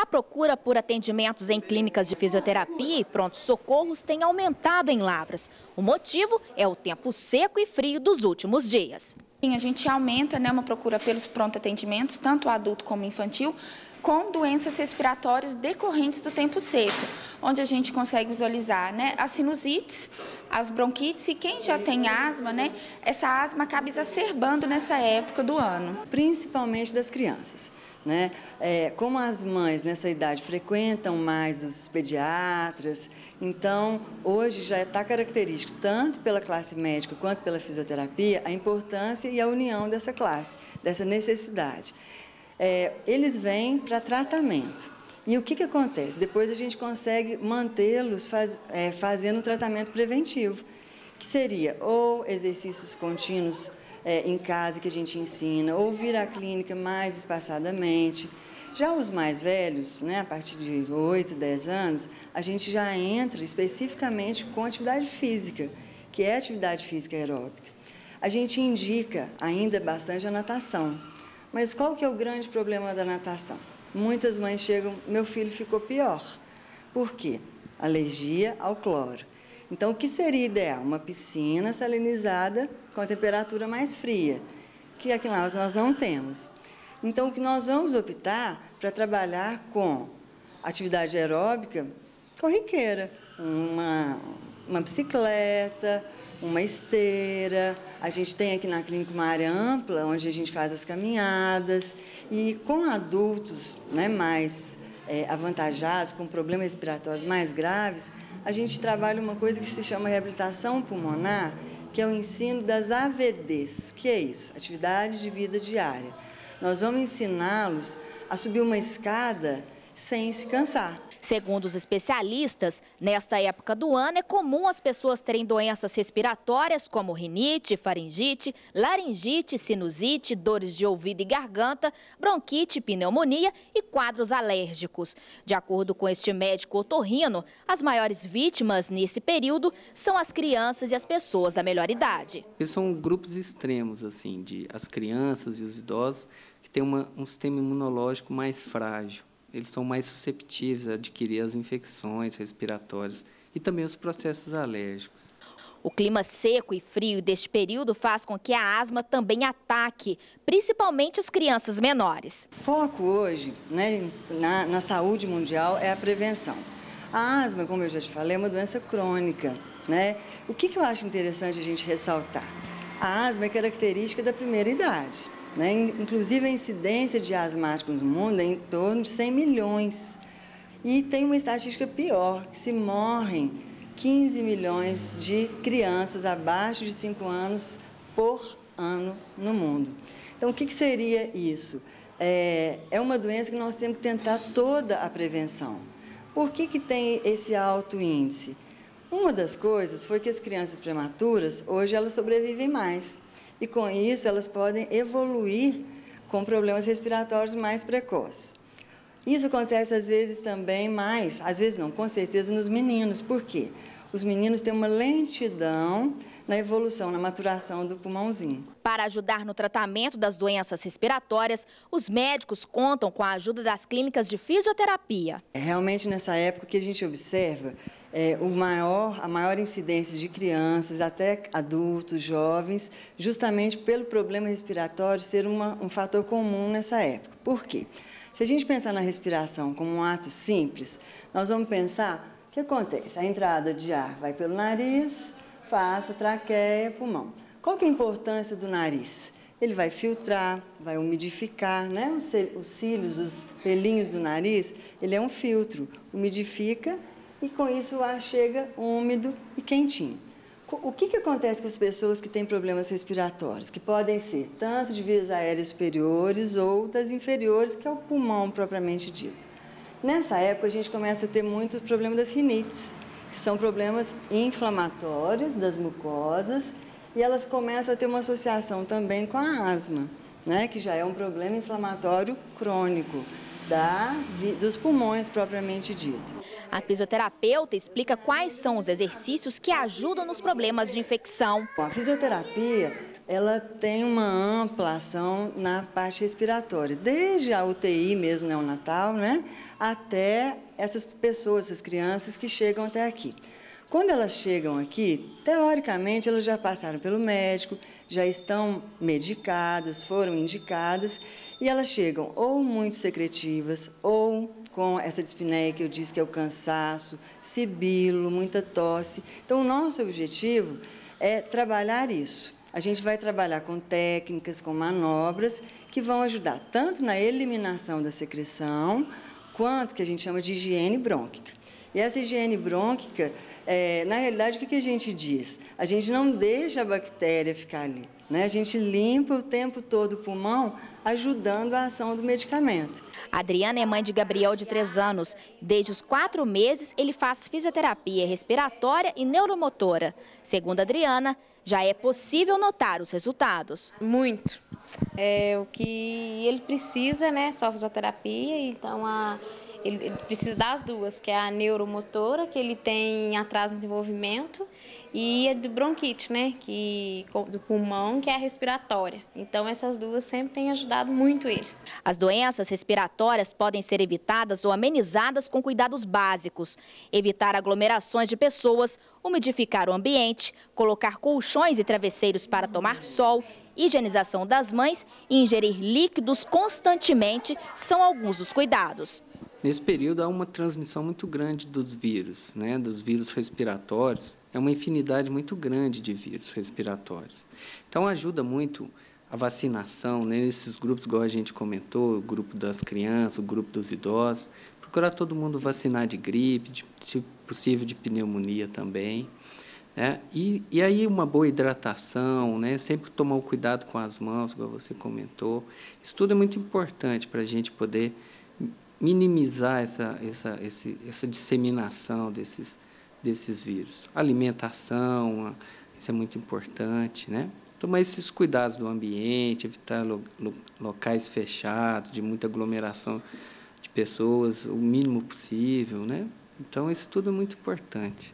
A procura por atendimentos em clínicas de fisioterapia e pronto-socorros tem aumentado em Lavras. O motivo é o tempo seco e frio dos últimos dias. A gente aumenta, uma procura pelos pronto-atendimentos, tanto adulto como infantil, com doenças respiratórias decorrentes do tempo seco, onde a gente consegue visualizar as sinusites, as bronquites e quem já tem asma, essa asma acaba exacerbando nessa época do ano. Principalmente das crianças. Como as mães nessa idade frequentam mais os pediatras, então hoje já está característico, tanto pela classe médica quanto pela fisioterapia, a importância e a união dessa classe, dessa necessidade. Eles vêm para tratamento. E o que acontece? Depois a gente consegue mantê-los fazendo um tratamento preventivo, que seria ou exercícios contínuos em casa que a gente ensina, ou vir à clínica mais espaçadamente. Já os mais velhos, a partir de 8, 10 anos, a gente já entra especificamente com atividade física, que é atividade física aeróbica. A gente indica ainda bastante a natação. Mas qual que é o grande problema da natação? Muitas mães chegam, meu filho ficou pior. Por quê? Alergia ao cloro. Então, o que seria ideal? Uma piscina salinizada com a temperatura mais fria, que aqui nós não temos. Então, o que nós vamos optar para trabalhar com atividade aeróbica corriqueira, uma bicicleta, uma esteira. A gente tem aqui na clínica uma área ampla, onde a gente faz as caminhadas. E com adultos mais avantajados, com problemas respiratórios mais graves, a gente trabalha uma coisa que se chama reabilitação pulmonar, que é o ensino das AVDs. O que é isso? Atividade de vida diária. Nós vamos ensiná-los a subir uma escada sem se cansar. Segundo os especialistas, nesta época do ano é comum as pessoas terem doenças respiratórias como rinite, faringite, laringite, sinusite, dores de ouvido e garganta, bronquite, pneumonia e quadros alérgicos. De acordo com este médico otorrino, as maiores vítimas nesse período são as crianças e as pessoas da melhor idade. Eles são grupos extremos, assim, as crianças e os idosos que têm um sistema imunológico mais frágil. Eles são mais susceptíveis a adquirir as infecções respiratórias e também os processos alérgicos. O clima seco e frio deste período faz com que a asma também ataque, principalmente as crianças menores. O foco hoje, na saúde mundial, é a prevenção. A asma, como eu já te falei, é uma doença crônica. O que eu acho interessante a gente ressaltar? A asma é característica da primeira idade. Inclusive, a incidência de asmáticos no mundo é em torno de 100 milhões. E tem uma estatística pior, que se morrem 15 milhões de crianças abaixo de 5 anos por ano no mundo. Então, o que seria isso? É uma doença que nós temos que tentar toda a prevenção. Por que tem esse alto índice? Uma das coisas foi que as crianças prematuras, hoje, elas sobrevivem mais. E, com isso, elas podem evoluir com problemas respiratórios mais precoces. Isso acontece, às vezes, também mais, às vezes não, com certeza, nos meninos. Por quê? Os meninos têm uma lentidão na evolução, na maturação do pulmãozinho. Para ajudar no tratamento das doenças respiratórias, os médicos contam com a ajuda das clínicas de fisioterapia. Realmente, nessa época, o que a gente observa a maior incidência de crianças, até adultos, jovens, justamente pelo problema respiratório ser um fator comum nessa época. Por quê? Se a gente pensar na respiração como um ato simples, nós vamos pensar o que acontece? A entrada de ar vai pelo nariz, passa traqueia, pulmão. Qual que é a importância do nariz? Ele vai filtrar, vai umidificar, os cílios, os pelinhos do nariz, ele é um filtro, umidifica e com isso o ar chega úmido e quentinho. O que acontece com as pessoas que têm problemas respiratórios? Que podem ser tanto de vias aéreas superiores ou das inferiores, que é o pulmão propriamente dito. Nessa época, a gente começa a ter muitos problemas das rinites, que são problemas inflamatórios das mucosas, e elas começam a ter uma associação também com a asma, que já é um problema inflamatório crônico dos pulmões propriamente dito. A fisioterapeuta explica quais são os exercícios que ajudam nos problemas de infecção. A fisioterapia ela tem uma ampla ação na parte respiratória, desde a UTI mesmo neonatal, né, até essas pessoas, essas crianças que chegam até aqui. Quando elas chegam aqui, teoricamente, elas já passaram pelo médico, já estão medicadas, foram indicadas, e elas chegam ou muito secretivas, ou com essa dispneia que eu disse que é o cansaço, sibilo, muita tosse. Então, o nosso objetivo é trabalhar isso. A gente vai trabalhar com técnicas, com manobras, que vão ajudar tanto na eliminação da secreção, quanto que a gente chama de higiene brônquica. E essa higiene brônquica, na realidade, o que a gente diz? A gente não deixa a bactéria ficar ali, né? A gente limpa o tempo todo o pulmão, ajudando a ação do medicamento. A Adriana é mãe de Gabriel, de 3 anos. Desde os 4 meses, ele faz fisioterapia respiratória e neuromotora. Segundo a Adriana, já é possível notar os resultados. Muito. O que ele precisa, né? Só fisioterapia, então ele precisa das duas, que é a neuromotora, que ele tem atraso no desenvolvimento, e a do bronquite, né, do pulmão, que é a respiratória. Então, essas duas sempre têm ajudado muito ele. As doenças respiratórias podem ser evitadas ou amenizadas com cuidados básicos. Evitar aglomerações de pessoas, umidificar o ambiente, colocar colchões e travesseiros para tomar sol, higienização das mães e ingerir líquidos constantemente são alguns dos cuidados. Nesse período, há uma transmissão muito grande dos vírus, né, dos vírus respiratórios. É uma infinidade muito grande de vírus respiratórios. Então, ajuda muito a vacinação, né, nesses grupos, igual a gente comentou, o grupo das crianças, o grupo dos idosos. Procurar todo mundo vacinar de gripe, se possível de pneumonia também. Né? E aí uma boa hidratação, né? Sempre tomar o cuidado com as mãos, igual você comentou. Isso tudo é muito importante para a gente poder minimizar essa disseminação desses vírus. Alimentação, isso é muito importante, né? Tomar esses cuidados do ambiente, evitar locais fechados, de muita aglomeração de pessoas, o mínimo possível, né? Então, isso tudo é muito importante.